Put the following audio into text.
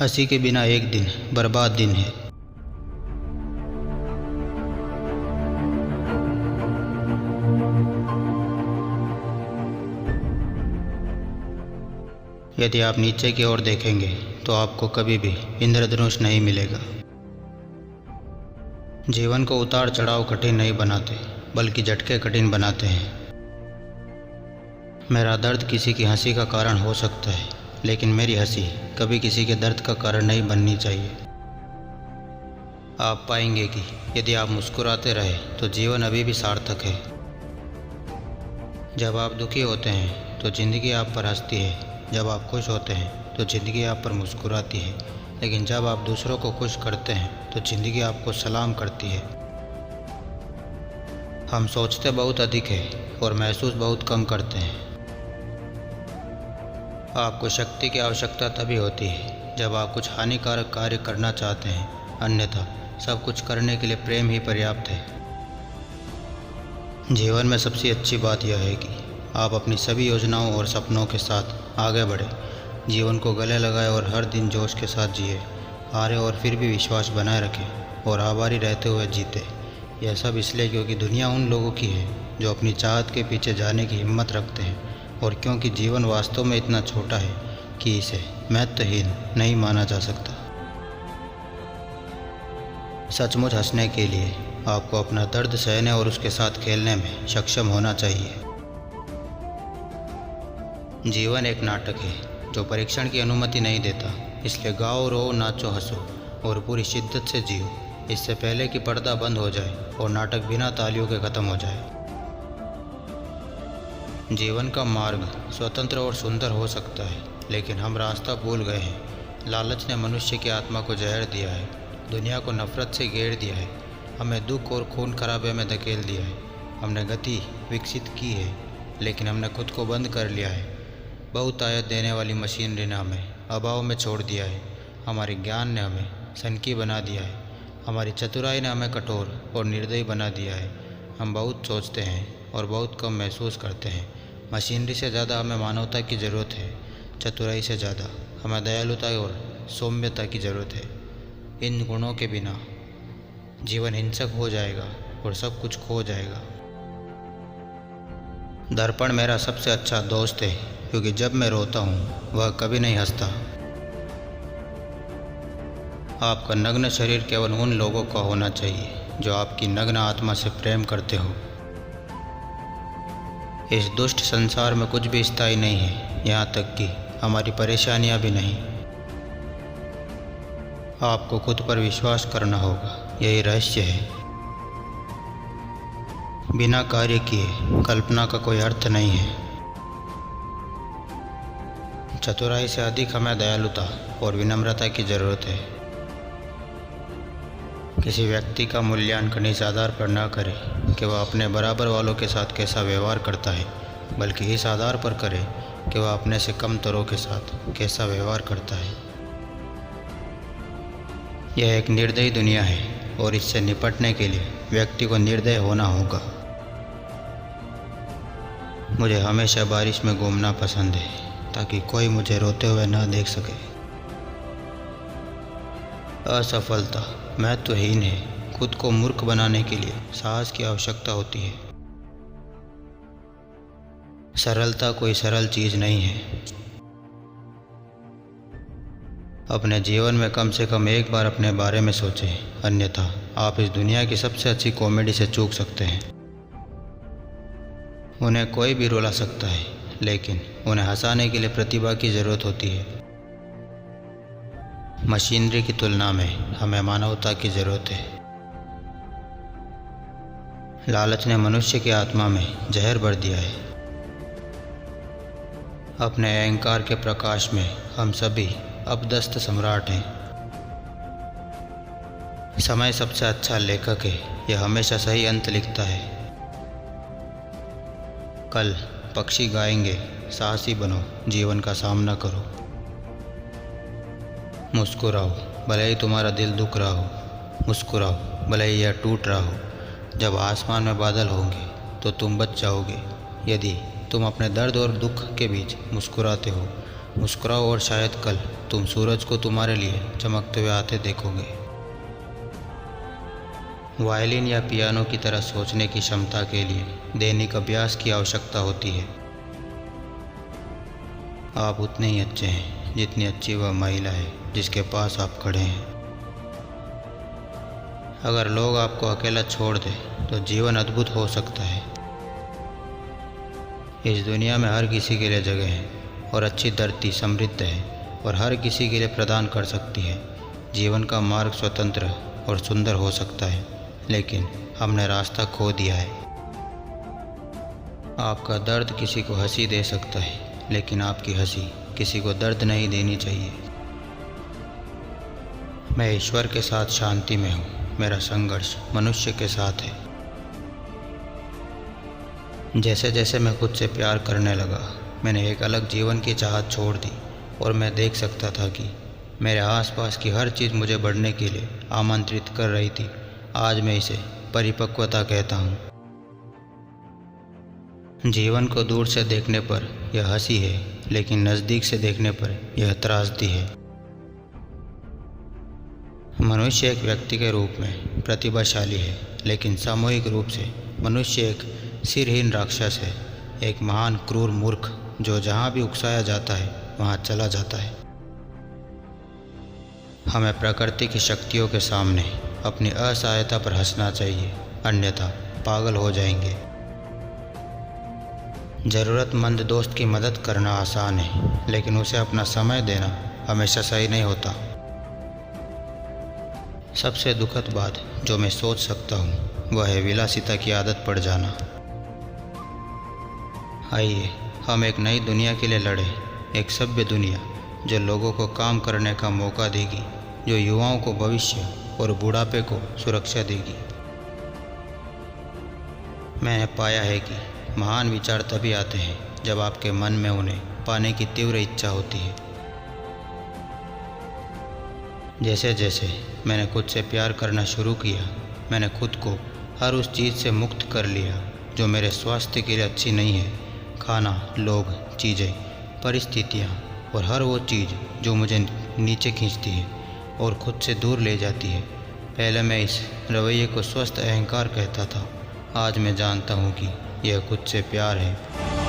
हंसी के बिना एक दिन बर्बाद दिन है। यदि आप नीचे की ओर देखेंगे तो आपको कभी भी इंद्रधनुष नहीं मिलेगा। जीवन को उतार चढ़ाव कठिन नहीं बनाते, बल्कि झटके कठिन बनाते हैं। मेरा दर्द किसी की हंसी का कारण हो सकता है, लेकिन मेरी हंसी कभी किसी के दर्द का कारण नहीं बननी चाहिए। आप पाएंगे कि यदि आप मुस्कुराते रहे तो जीवन अभी भी सार्थक है। जब आप दुखी होते हैं तो ज़िंदगी आप पर हंसती है, जब आप खुश होते हैं तो ज़िंदगी आप पर मुस्कुराती है, लेकिन जब आप दूसरों को खुश करते हैं तो ज़िंदगी आपको सलाम करती है। हम सोचते बहुत अधिक है और महसूस बहुत कम करते हैं। आपको शक्ति की आवश्यकता तभी होती है जब आप कुछ हानिकारक कार्य करना चाहते हैं, अन्यथा सब कुछ करने के लिए प्रेम ही पर्याप्त है। जीवन में सबसे अच्छी बात यह है कि आप अपनी सभी योजनाओं और सपनों के साथ आगे बढ़ें। जीवन को गले लगाए और हर दिन जोश के साथ जिए, हारे और फिर भी विश्वास बनाए रखें और आभारी रहते हुए जीते। यह सब इसलिए क्योंकि दुनिया उन लोगों की है जो अपनी चाहत के पीछे जाने की हिम्मत रखते हैं, और क्योंकि जीवन वास्तव में इतना छोटा है कि इसे महत्वहीन नहीं माना जा सकता। सचमुच हंसने के लिए आपको अपना दर्द सहने और उसके साथ खेलने में सक्षम होना चाहिए। जीवन एक नाटक है जो परीक्षण की अनुमति नहीं देता, इसलिए गाओ, रो, नाचो, हंसो और पूरी शिद्दत से जियो, इससे पहले कि पर्दा बंद हो जाए और नाटक बिना तालियों के ख़त्म हो जाए। जीवन का मार्ग स्वतंत्र और सुंदर हो सकता है, लेकिन हम रास्ता भूल गए हैं। लालच ने मनुष्य की आत्मा को जहर दिया है, दुनिया को नफरत से घेर दिया है, हमें दुख और खून खराबे में धकेल दिया है। हमने गति विकसित की है, लेकिन हमने खुद को बंद कर लिया है। बहुतायत देने वाली मशीनरी ने हमें अभाव में छोड़ दिया है। हमारे ज्ञान ने हमें सनकी बना दिया है, हमारी चतुराई ने हमें कठोर और निर्दयी बना दिया है। हम बहुत सोचते हैं और बहुत कम महसूस करते हैं। मशीनरी से ज़्यादा हमें मानवता की ज़रूरत है, चतुराई से ज़्यादा हमें दयालुता और सौम्यता की ज़रूरत है। इन गुणों के बिना जीवन हिंसक हो जाएगा और सब कुछ खो जाएगा। दर्पण मेरा सबसे अच्छा दोस्त है, क्योंकि जब मैं रोता हूँ वह कभी नहीं हंसता। आपका नग्न शरीर केवल उन लोगों का होना चाहिए जो आपकी नग्न आत्मा से प्रेम करते हो। इस दुष्ट संसार में कुछ भी स्थायी नहीं है, यहाँ तक कि हमारी परेशानियाँ भी नहीं। आपको खुद पर विश्वास करना होगा, यही रहस्य है। बिना कार्य किए कल्पना का कोई अर्थ नहीं है। चतुराई से अधिक हमें दयालुता और विनम्रता की ज़रूरत है। किसी व्यक्ति का मूल्यांकन इस आधार पर न करें कि वह अपने बराबर वालों के साथ कैसा व्यवहार करता है, बल्कि इस आधार पर करें कि वह अपने से कम तरों के साथ कैसा व्यवहार करता है। यह एक निर्दयी दुनिया है और इससे निपटने के लिए व्यक्ति को निर्दय होना होगा। मुझे हमेशा बारिश में घूमना पसंद है, ताकि कोई मुझे रोते हुए न देख सके। असफलता महत्वहीन है। खुद को मूर्ख बनाने के लिए साहस की आवश्यकता होती है। सरलता कोई सरल चीज़ नहीं है। अपने जीवन में कम से कम एक बार अपने बारे में सोचें, अन्यथा आप इस दुनिया की सबसे अच्छी कॉमेडी से चूक सकते हैं। उन्हें कोई भी रुला सकता है, लेकिन उन्हें हंसाने के लिए प्रतिभा की ज़रूरत होती है। मशीनरी की तुलना में हमें मानवता की ज़रूरत है। लालच ने मनुष्य की आत्मा में जहर भर दिया है। अपने अहंकार के प्रकाश में हम सभी अपदस्थ सम्राट हैं। समय सबसे अच्छा लेखक है, यह हमेशा सही अंत लिखता है। कल पक्षी गाएंगे, साहसी बनो, जीवन का सामना करो। मुस्कुराओ, भले ही तुम्हारा दिल दुख रहा हो। मुस्कुराओ, भले ही यह टूट रहा हो। जब आसमान में बादल होंगे तो तुम बच जाओगे। यदि तुम अपने दर्द और दुख के बीच मुस्कुराते हो मुस्कुराओ और शायद कल तुम सूरज को तुम्हारे लिए चमकते हुए आते देखोगे। वायलिन या पियानो की तरह सोचने की क्षमता के लिए दैनिक अभ्यास की आवश्यकता होती है। आप उतने ही अच्छे हैं जितनी अच्छी वह महिला है जिसके पास आप खड़े हैं। अगर लोग आपको अकेला छोड़ दें तो जीवन अद्भुत हो सकता है। इस दुनिया में हर किसी के लिए जगह है और अच्छी धरती समृद्ध है और हर किसी के लिए प्रदान कर सकती है। जीवन का मार्ग स्वतंत्र और सुंदर हो सकता है, लेकिन हमने रास्ता खो दिया है। आपका दर्द किसी को हंसी दे सकता है, लेकिन आपकी हंसी किसी को दर्द नहीं देनी चाहिए। मैं ईश्वर के साथ शांति में हूँ। मेरा संघर्ष मनुष्य के साथ है। जैसे जैसे मैं खुद से प्यार करने लगा, मैंने एक अलग जीवन की चाहत छोड़ दी और मैं देख सकता था कि मेरे आसपास की हर चीज़ मुझे बढ़ने के लिए आमंत्रित कर रही थी। आज मैं इसे परिपक्वता कहता हूँ। जीवन को दूर से देखने पर यह हंसी है, लेकिन नज़दीक से देखने पर यह त्रासदी है। मनुष्य एक व्यक्ति के रूप में प्रतिभाशाली है, लेकिन सामूहिक रूप से मनुष्य एक सिरहीन राक्षस है, एक महान क्रूर मूर्ख जो जहाँ भी उकसाया जाता है वहाँ चला जाता है। हमें प्रकृति की शक्तियों के सामने अपनी असहायता पर हंसना चाहिए, अन्यथा पागल हो जाएंगे। ज़रूरतमंद दोस्त की मदद करना आसान है, लेकिन उसे अपना समय देना हमेशा सही नहीं होता। सबसे दुखद बात जो मैं सोच सकता हूँ वह है विलासिता की आदत पड़ जाना। आइए हम एक नई दुनिया के लिए लड़ें, एक सभ्य दुनिया जो लोगों को काम करने का मौका देगी, जो युवाओं को भविष्य और बुढ़ापे को सुरक्षा देगी। मैंने पाया है कि महान विचार तभी आते हैं जब आपके मन में उन्हें पाने की तीव्र इच्छा होती है। जैसे जैसे मैंने खुद से प्यार करना शुरू किया, मैंने खुद को हर उस चीज़ से मुक्त कर लिया जो मेरे स्वास्थ्य के लिए अच्छी नहीं है। खाना, लोग, चीज़ें, परिस्थितियाँ और हर वो चीज़ जो मुझे नीचे खींचती है और खुद से दूर ले जाती है। पहले मैं इस रवैये को स्वस्थ अहंकार कहता था। आज मैं जानता हूँ कि यह खुद से प्यार है।